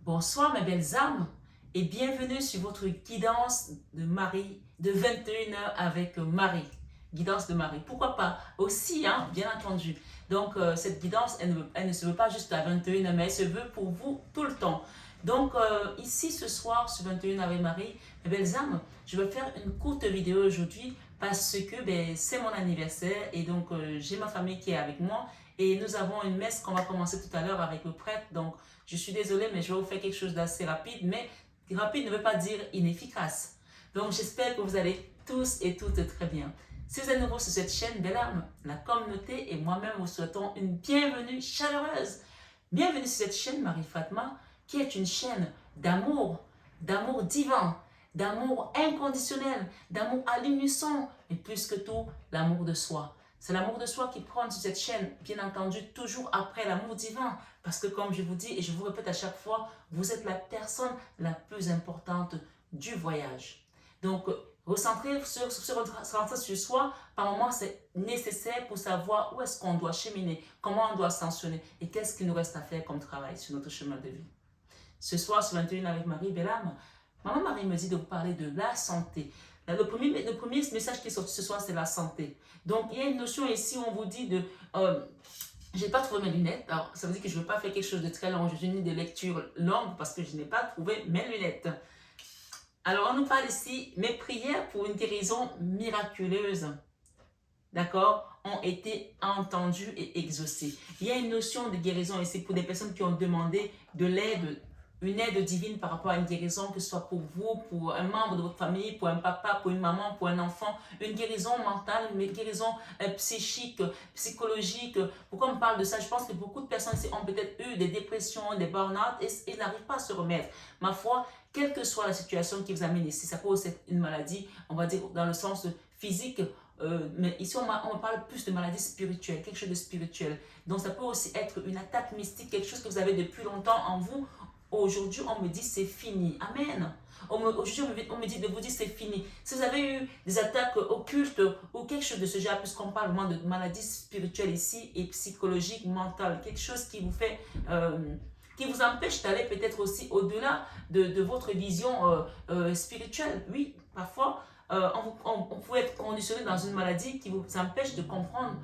Bonsoir mes belles âmes et bienvenue sur votre guidance de Marie de 21h avec Marie. Guidance de Marie. Pourquoi pas aussi, hein, bien entendu. Donc cette guidance, elle ne se veut pas juste à 21h, mais elle se veut pour vous tout le temps. Donc ici ce soir sur 21h avec Marie, mes belles âmes, je vais faire une courte vidéo aujourd'hui parce que c'est mon anniversaire et donc j'ai ma famille qui est avec moi et nous avons une messe qu'on va commencer tout à l'heure avec le prêtre. Donc je suis désolée, mais je vais vous faire quelque chose d'assez rapide, mais rapide ne veut pas dire inefficace. Donc j'espère que vous allez tous et toutes très bien. Si vous êtes nouveau sur cette chaîne, belle âme, la communauté et moi-même vous souhaitons une bienvenue chaleureuse. Bienvenue sur cette chaîne Marie Fatma, qui est une chaîne d'amour divin, d'amour inconditionnel, d'amour à l'unisson, et plus que tout, l'amour de soi. C'est l'amour de soi qui prend sur cette chaîne, bien entendu, toujours après l'amour divin. Parce que comme je vous dis et je vous répète à chaque fois, vous êtes la personne la plus importante du voyage. Donc, recentrer sur soi, par moment, c'est nécessaire pour savoir où est-ce qu'on doit cheminer, comment on doit ascensionner et qu'est-ce qu'il nous reste à faire comme travail sur notre chemin de vie. Ce soir, sur 21 avec Marie Bellam, Maman Marie me dit de vous parler de la santé. Le premier message qui est sorti ce soir, c'est la santé. Donc, il y a une notion ici où on vous dit de... je n'ai pas trouvé mes lunettes. Alors, ça veut dire que je ne veux pas faire quelque chose de très long. Je n'ai de lecture longue parce que je n'ai pas trouvé mes lunettes. Alors, on nous parle ici, mes prières pour une guérison miraculeuse, d'accord, ont été entendues et exaucées. Il y a une notion de guérison ici pour des personnes qui ont demandé de l'aide, une aide divine par rapport à une guérison, que ce soit pour vous, pour un membre de votre famille, pour un papa, pour une maman, pour un enfant, une guérison mentale, une guérison psychique, psychologique. Pourquoi on parle de ça? Je pense que beaucoup de personnes ici ont peut-être eu des dépressions, des burn-out et n'arrivent pas à se remettre. Ma foi, quelle que soit la situation qui vous amène ici, ça peut aussi être une maladie, on va dire dans le sens physique, mais ici on parle plus de maladie spirituelle, quelque chose de spirituel. Donc ça peut aussi être une attaque mystique, quelque chose que vous avez depuis longtemps en vous. Aujourd'hui, on me dit c'est fini. Amen. Aujourd'hui, on me dit de vous dire c'est fini. Si vous avez eu des attaques occultes ou quelque chose de ce genre, puisqu'on parle vraiment de maladie spirituelle ici et psychologique, mentale, quelque chose qui vous fait... qui vous empêche d'aller peut-être aussi au-delà de votre vision spirituelle. Oui, parfois, on peut être conditionné dans une maladie qui vous empêche de comprendre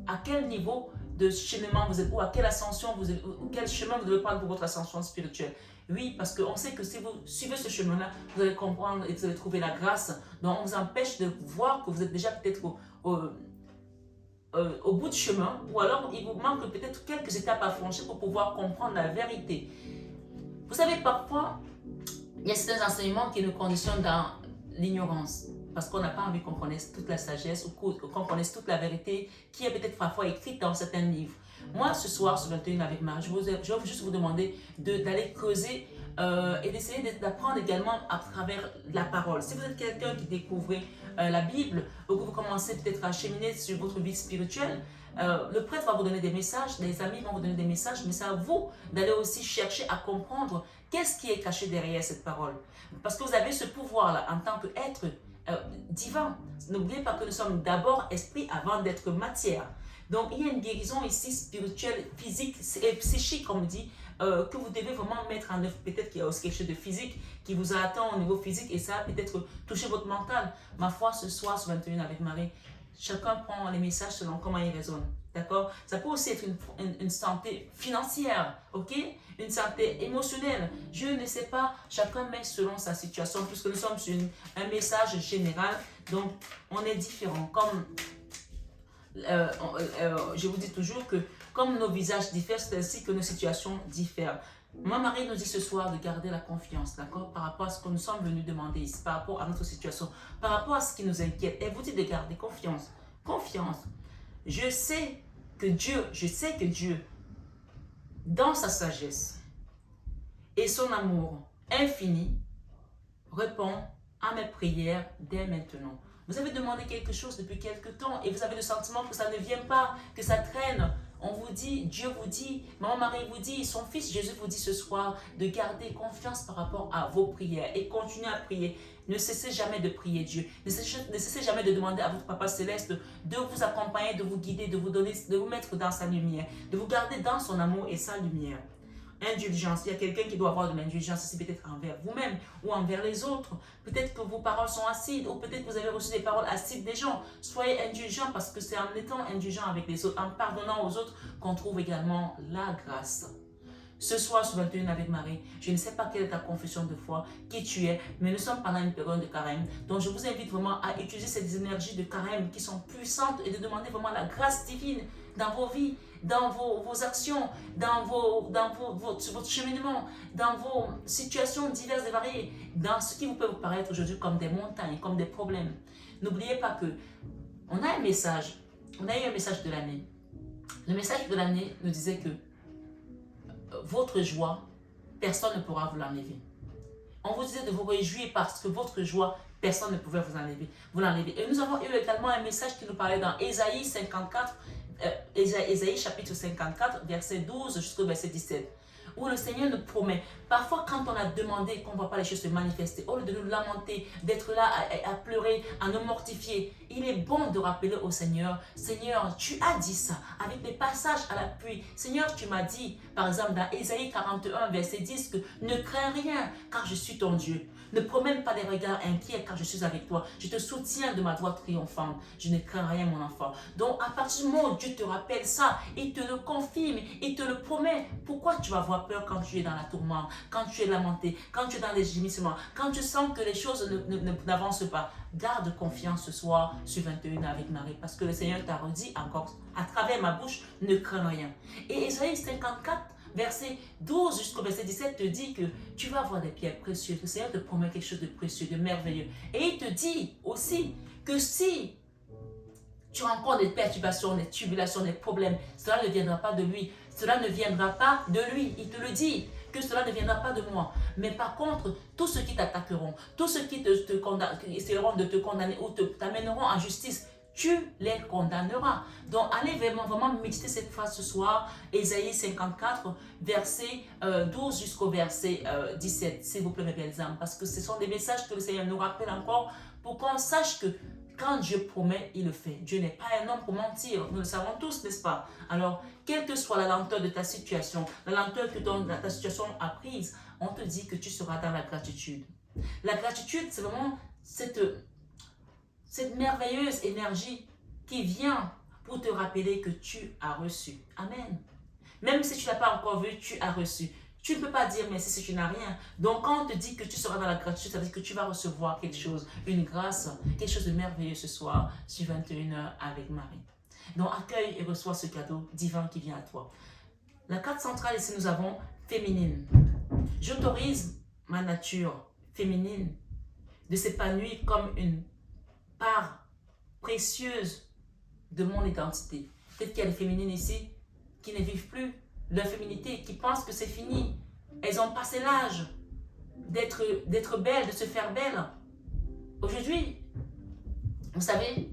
à quel niveau de cheminement vous êtes, ou à quelle ascension vous êtes, ou quel chemin vous devez prendre pour votre ascension spirituelle. Oui, parce qu'on sait que si vous suivez ce chemin-là, vous allez comprendre et vous allez trouver la grâce. Donc, on vous empêche de voir que vous êtes déjà peut-être au bout du chemin, ou alors il vous manque peut-être quelques étapes à franchir pour pouvoir comprendre la vérité. Vous savez, parfois, il y a certains enseignements qui nous conditionnent dans l'ignorance, parce qu'on n'a pas envie qu'on connaisse toute la sagesse ou qu'on connaisse toute la vérité qui est peut-être parfois écrite dans certains livres. Moi, ce soir, sur 21 avec Marie, je vais juste vous demander d'aller creuser et d'essayer d'apprendre également à travers la parole. Si vous êtes quelqu'un qui découvre la Bible ou que vous commencez peut-être à cheminer sur votre vie spirituelle, le prêtre va vous donner des messages, les amis vont vous donner des messages, mais c'est à vous d'aller aussi chercher à comprendre qu'est-ce qui est caché derrière cette parole. Parce que vous avez ce pouvoir-là en tant qu'être divin. N'oubliez pas que nous sommes d'abord esprit avant d'être matière. Donc, il y a une guérison ici spirituelle, physique et psychique, comme on dit, que vous devez vraiment mettre en œuvre. Peut-être qu'il y a aussi quelque chose de physique qui vous attend au niveau physique et ça va peut-être toucher votre mental. Ma foi, ce soir, sur 21 avec Marie, chacun prend les messages selon comment il résonne. D'accord? Ça peut aussi être une santé financière, ok? Une santé émotionnelle. Je ne sais pas, chacun met selon sa situation, puisque nous sommes sur un message général, donc on est différent. Comme je vous dis toujours que comme nos visages diffèrent, c'est ainsi que nos situations diffèrent. Marie nous dit ce soir de garder la confiance, d'accord, par rapport à ce que nous sommes venus demander ici, par rapport à notre situation, par rapport à ce qui nous inquiète. Elle vous dit de garder confiance. Confiance. Je sais que Dieu, dans sa sagesse et son amour infini, répond à mes prières dès maintenant. Vous avez demandé quelque chose depuis quelque temps et vous avez le sentiment que ça ne vient pas, que ça traîne. On vous dit, Dieu vous dit, Maman Marie vous dit, son fils Jésus vous dit ce soir de garder confiance par rapport à vos prières et continuer à prier. Ne cessez jamais de prier Dieu. Ne cessez jamais de demander à votre Papa Céleste de vous accompagner, de vous guider, de vous donner, de vous mettre dans sa lumière, de vous garder dans son amour et sa lumière. Indulgence. Il y a quelqu'un qui doit avoir de l'indulgence ici, peut-être envers vous-même ou envers les autres. Peut-être que vos paroles sont acides ou peut-être que vous avez reçu des paroles acides des gens. Soyez indulgents parce que c'est en étant indulgent avec les autres, en pardonnant aux autres, qu'on trouve également la grâce. Ce soir, sur 21 avec Marie, je ne sais pas quelle est ta confession de foi, qui tu es, mais nous sommes pendant une période de carême. Donc, je vous invite vraiment à utiliser ces énergies de carême qui sont puissantes et de demander vraiment la grâce divine dans vos vies, dans vos actions, dans votre cheminement, dans vos situations diverses et variées, dans ce qui vous peut vous paraître aujourd'hui comme des montagnes, comme des problèmes. N'oubliez pas que on a un message, on a eu un message de l'année. Le message de l'année nous disait que votre joie, personne ne pourra vous l'enlever. On vous disait de vous réjouir parce que votre joie, personne ne pouvait vous l'enlever. Et nous avons eu également un message qui nous parlait dans Ésaïe 54, Ésaïe chapitre 54, verset 12 jusqu'au verset 17. Où le Seigneur nous promet, parfois quand on a demandé qu'on ne voit pas les choses se manifester, au lieu de nous lamenter, d'être là à pleurer, à nous mortifier, il est bon de rappeler au Seigneur, Seigneur, tu as dit ça, avec des passages à l'appui. Seigneur, tu m'as dit, par exemple dans Ésaïe 41, verset 10, que ne crains rien, car je suis ton Dieu. Ne promène pas des regards inquiets, car je suis avec toi. Je te soutiens de ma droite triomphante. Je ne crains rien, mon enfant. Donc, à partir du moment où Dieu te rappelle ça, il te le confirme, il te le promet. Pourquoi tu vas avoir peur quand tu es dans la tourmente, quand tu es lamenté, quand tu es dans les gémissements, quand tu sens que les choses n'avancent pas? Garde confiance ce soir sur 21 avec Marie, parce que le Seigneur t'a redit encore à travers ma bouche, ne crains rien. Et Ésaïe 54, verset 12 jusqu'au verset 17 te dit que tu vas avoir des pierres précieuses. Le Seigneur te promet quelque chose de précieux, de merveilleux. Et il te dit aussi que si tu rencontres des perturbations, des tribulations, des problèmes, cela ne viendra pas de lui. Cela ne viendra pas de lui. Il te le dit, que cela ne viendra pas de moi. Mais par contre, tous ceux qui t'attaqueront, tous ceux qui essaieront de te condamner ou t'amèneront en justice, tu les condamneras. Donc, allez vraiment méditer cette phrase ce soir, Ésaïe 54, verset 12 jusqu'au verset 17, s'il vous plaît, mes belles âmes, parce que ce sont des messages que le Seigneur nous rappelle encore pour qu'on sache que quand Dieu promet, il le fait. Dieu n'est pas un homme pour mentir. Nous le savons tous, n'est-ce pas? Alors, quelle que soit la lenteur de ta situation, la lenteur que ta situation a prise, on te dit que tu seras dans la gratitude. La gratitude, c'est vraiment cette merveilleuse énergie qui vient pour te rappeler que tu as reçu. Amen. Même si tu n'as pas encore vu, tu as reçu. Tu ne peux pas dire merci si tu n'as rien. Donc quand on te dit que tu seras dans la gratitude, ça veut dire que tu vas recevoir quelque chose, une grâce, quelque chose de merveilleux ce soir sur 21h avec Marie. Donc accueille et reçois ce cadeau divin qui vient à toi. La carte centrale ici, nous avons féminine. J'autorise ma nature féminine de s'épanouir comme une part précieuse de mon identité. Peut-être qu'il y a des féminines ici qui ne vivent plus leur féminité, qui pensent que c'est fini. Elles ont passé l'âge d'être belles, de se faire belles. Aujourd'hui, vous savez,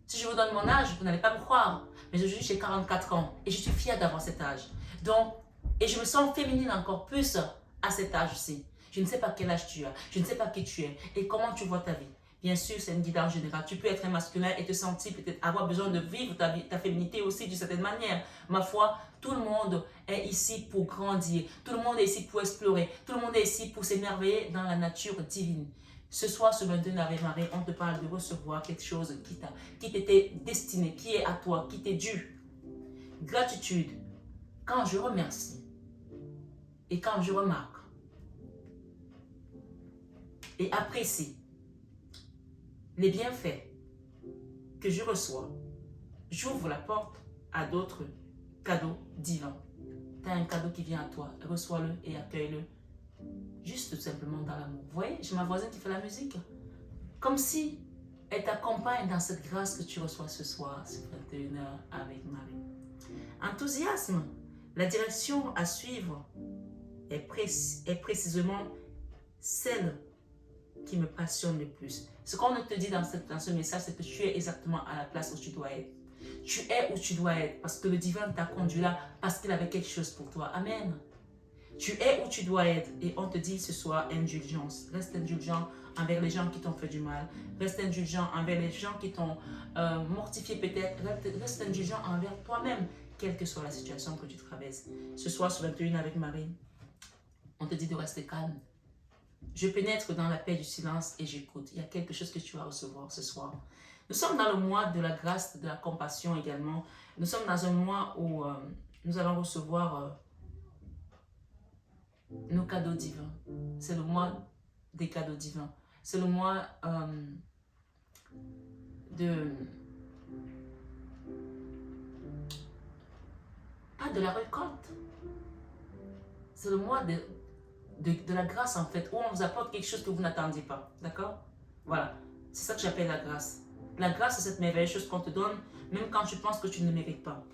si je vous donne mon âge, vous n'allez pas me croire, mais aujourd'hui j'ai 44 ans et je suis fière d'avoir cet âge. Donc, et je me sens féminine encore plus à cet âge-ci. Je ne sais pas quel âge tu as, je ne sais pas qui tu es et comment tu vois ta vie. Bien sûr, c'est une guidance générale. Tu peux être un masculin et te sentir peut-être avoir besoin de vivre ta féminité aussi d'une certaine manière. Ma foi, tout le monde est ici pour grandir. Tout le monde est ici pour explorer. Tout le monde est ici pour s'émerveiller dans la nature divine. Ce soir, ce 22 avec Marie, on te parle de recevoir quelque chose qui t'était destiné, qui est à toi, qui t'est dû. Gratitude. Quand je remercie et quand je remarque et apprécie les bienfaits que je reçois, j'ouvre la porte à d'autres cadeaux divins. Tu as un cadeau qui vient à toi, reçois-le et accueille-le. Juste tout simplement dans l'amour. Vous voyez, j'ai ma voisine qui fait la musique. Comme si elle t'accompagne dans cette grâce que tu reçois ce soir, sur 21h avec Marie. Enthousiasme. La direction à suivre est précisément celle qui me passionne le plus. Ce qu'on te dit dans ce message, c'est que tu es exactement à la place où tu dois être. Tu es où tu dois être parce que le divin t'a conduit là, parce qu'il avait quelque chose pour toi. Amen. Tu es où tu dois être et on te dit ce soir indulgence. Reste indulgent envers les gens qui t'ont fait du mal. Reste indulgent envers les gens qui t'ont mortifié peut-être. Reste indulgent envers toi-même quelle que soit la situation que tu traverses. Ce soir, sur 21 avec Marie, on te dit de rester calme. Je pénètre dans la paix du silence et j'écoute. Il y a quelque chose que tu vas recevoir ce soir. Nous sommes dans le mois de la grâce, de la compassion également. Nous sommes dans un mois où nous allons recevoir nos cadeaux divins. C'est le mois des cadeaux divins. C'est le mois pas de la récolte. C'est le mois de la grâce en fait, où on vous apporte quelque chose que vous n'attendiez pas. D'accord? Voilà. C'est ça que j'appelle la grâce. La grâce, c'est cette merveilleuse chose qu'on te donne, même quand tu penses que tu ne le mérites pas.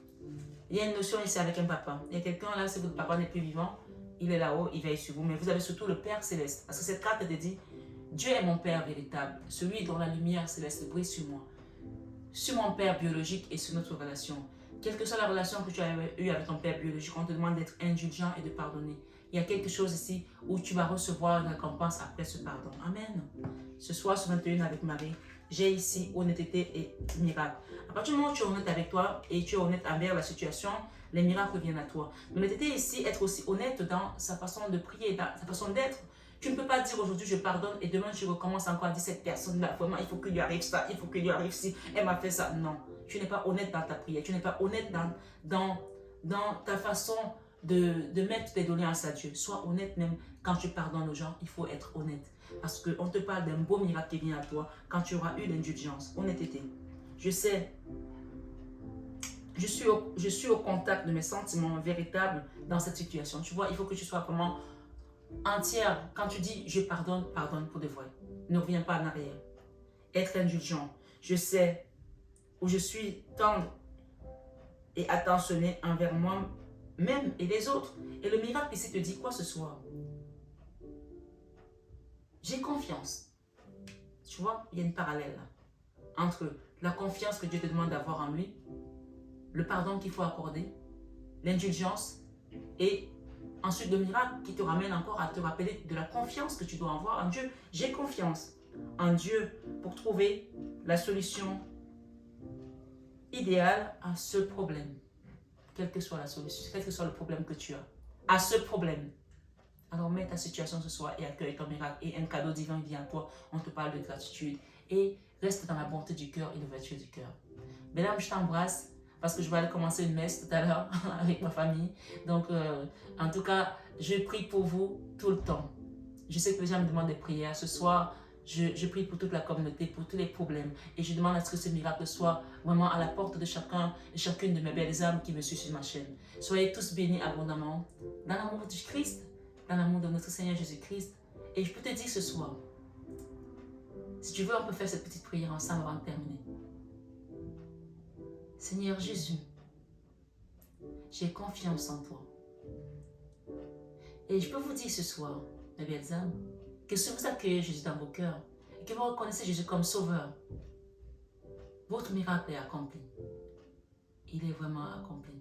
Il y a une notion ici avec un papa. Il y a quelqu'un là, si votre papa n'est plus vivant, il est là-haut, il veille sur vous. Mais vous avez surtout le Père Céleste. Parce que cette carte te dit, Dieu est mon Père véritable, celui dont la lumière céleste brille sur moi, sur mon Père biologique et sur notre relation. Quelle que soit la relation que tu as eue avec ton Père biologique, on te demande d'être indulgent et de pardonner. Il y a quelque chose ici où tu vas recevoir une récompense après ce pardon. Amen. Ce soir, sur 21 avec Marie, j'ai ici honnêteté et miracle. À partir du moment où tu es honnête avec toi et tu es honnête envers la situation, les miracles viennent à toi. L'honnêteté ici, être aussi honnête dans sa façon de prier, dans sa façon d'être. Tu ne peux pas dire aujourd'hui je pardonne et demain tu recommences encore à dire cette personne-là, vraiment il faut qu'il lui arrive ça, il faut qu'il lui arrive ci, elle m'a fait ça. Non, tu n'es pas honnête dans ta prière, tu n'es pas honnête dans ta façon de mettre tes doléances à Dieu. Sois honnête même quand tu pardonnes aux gens, il faut être honnête. Parce qu'on te parle d'un beau miracle qui vient à toi quand tu auras eu l'indulgence. Honnêteté. Je sais, je suis au contact de mes sentiments véritables dans cette situation. Tu vois, il faut que tu sois vraiment entière. Quand tu dis je pardonne, pardonne pour de vrai. Ne reviens pas en arrière. Être indulgent. Je sais où je suis tendre et attentionné envers moi-même et les autres. Et le miracle ici te dit quoi ce soir? J'ai confiance. Tu vois, il y a une parallèle là, entre la confiance que Dieu te demande d'avoir en lui, le pardon qu'il faut accorder, l'indulgence et ensuite le miracle qui te ramène encore à te rappeler de la confiance que tu dois avoir en Dieu. J'ai confiance en Dieu pour trouver la solution idéale à ce problème. Quelle que soit la solution, quel que soit le problème que tu as, à ce problème. Alors mets ta situation ce soir et accueille ton miracle et un cadeau divin vient à toi. On te parle de gratitude et reste dans la bonté du cœur et l'ouverture du cœur. Mesdames, je t'embrasse parce que je vais aller commencer une messe tout à l'heure avec ma famille. Donc, en tout cas, je prie pour vous tout le temps. Je sais que les gens me demandent des prières. Ce soir, je prie pour toute la communauté, pour tous les problèmes. Et je demande à ce que ce miracle soit vraiment à la porte de chacun et chacune de mes belles âmes qui me suivent sur ma chaîne. Soyez tous bénis abondamment dans l'amour du Christ, dans l'amour de notre Seigneur Jésus-Christ. Et je peux te dire ce soir, si tu veux, on peut faire cette petite prière ensemble avant de terminer. Seigneur Jésus, j'ai confiance en toi. Et je peux vous dire ce soir, mes belles âmes, que si vous accueillez Jésus dans vos cœurs et que vous reconnaissez Jésus comme sauveur, votre miracle est accompli. Il est vraiment accompli.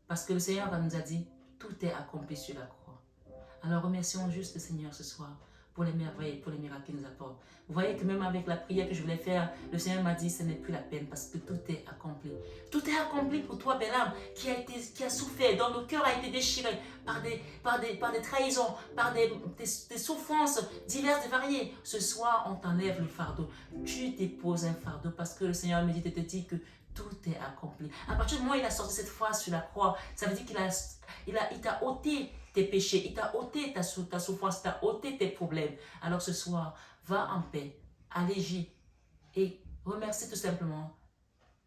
Parce que le Seigneur nous a dit, tout est accompli sur la croix. Alors remercions juste le Seigneur ce soir pour les merveilles, pour les miracles qu'il nous apporte. Vous voyez que même avec la prière que je voulais faire, le Seigneur m'a dit ce n'est plus la peine parce que tout est accompli. Tout est accompli pour toi, belle âme, qui a souffert, dont le cœur a été déchiré par des trahisons, par des souffrances diverses et variées. Ce soir, on t'enlève le fardeau. Tu déposes un fardeau parce que le Seigneur me dit de te dire que tout est accompli. À partir du moment où il a sorti cette phrase sur la croix, ça veut dire qu'il t'a ôté tes péchés, il t'a ôté ta souffrance, il t'a ôté tes problèmes. Alors ce soir, va en paix, allégé et remercie tout simplement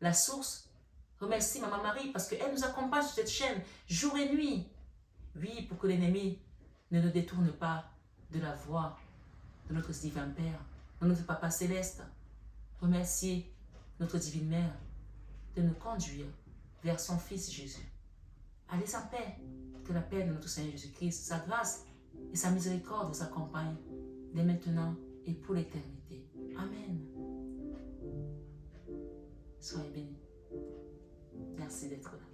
la source. Remercie Maman Marie parce qu'elle nous accompagne sur cette chaîne jour et nuit. Oui, pour que l'ennemi ne nous détourne pas de la voie de notre divin Père, de notre Papa Céleste. Remerciez notre divine Mère de nous conduire vers son Fils Jésus. Allez en paix, que la paix de notre Seigneur Jésus-Christ, sa grâce et sa miséricorde vous accompagnent dès maintenant et pour l'éternité. Amen. Soyez bénis. Merci d'être là.